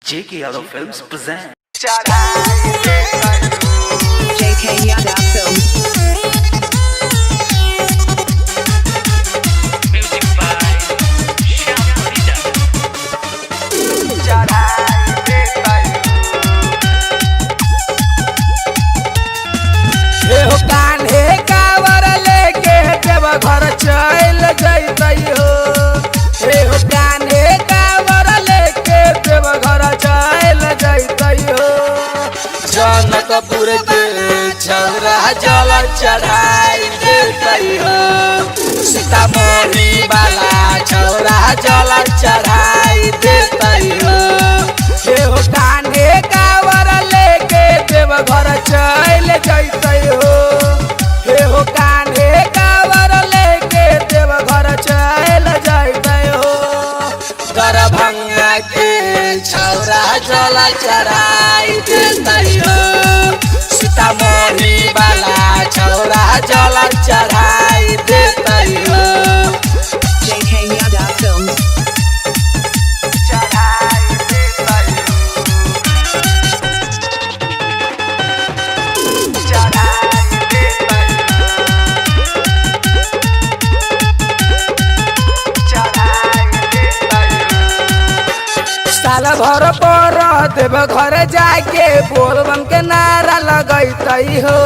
JK Yadav Films present. JK Yadav Films. Music by Shyam Parida. ए हो कान्हे कावर लेके देव घर चल जइतई हो। ए हो कान्हे कावर लेके देव घर चल जइतई हो। जनकपुर के छौरा जल चढ़ाई देतई हो। सीतामढ़ी वाला छौरा जल चढ़ाई देतई हो। ए हो कान्हे कावर लेके देव घर चल जइतई हो। हे हो कान्हे कावर लेके देव घर चल जइतई हो। दरभंगा के छौरा जल चढ़ाई देतई हो। सीतामढ़ी वाला छौरा जल चढ़ाई देतई हो। JK Yadav Films. साल भर पर देव घर जाके बोलबम के नारा लगैतई हो।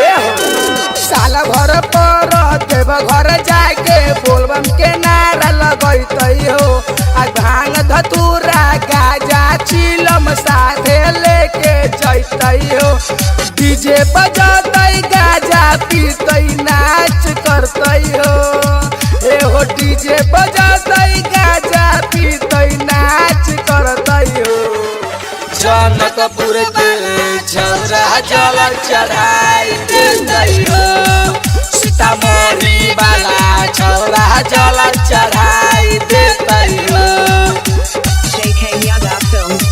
ए हो साल भर पर देव घर जाके बोलबम के नारा लगैतई हो। आ भांग धतूरा गाजा चिलम साथे लेके जइतई हो। डीजे बजतई गाजा पीतई नाच करतई हो। ए हो डीजे बजतई गाजा पीतई नाच करतई हो। जनकपुर के छौरा जल चढ़ाई देतई हो। सीतामढ़ी वाला छौरा जल चढ़ाई देतई हो। JK Yadav Films.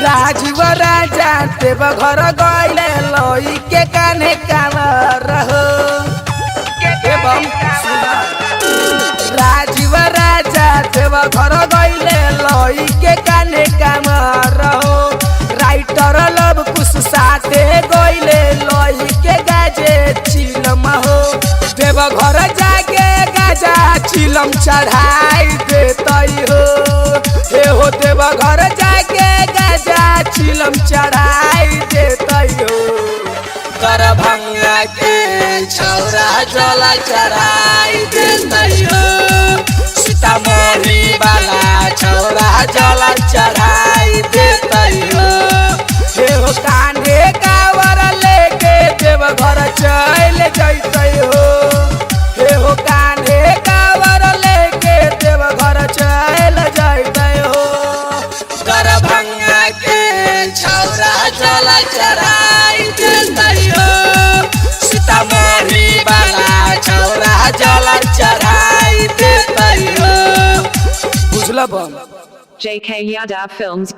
राजीव राजा देव घर गइले लई के काने कावर हो। राजीव राजा देव घर गइले लई के काने कावर हो। राइटर लव कुछ साथे गइले लई के गाजे चिलम हो। देव घर जाके गाजा चिलम चढ़ाई देतई हो। हे हो देव घर जाके गाजा चिलम चढ़ाई देतई हो। दरभंगा के छौरा जल चढ़ाई देतई हो। सीतामढ़ी वाला छौरा जल चढ़ाई देतई हो। हे हो कान्हे कावर लेके देव घर चल जइतई हो। हे हो कान्हे कावर लेके देव घर चल जइतई हो। दरभंगा के छौरा जल चढ़ाई देतई हो। सीतामढ़ी वाला छौरा जल चढ़ाई देतई हो। बुझल बम। JK Yadav Films.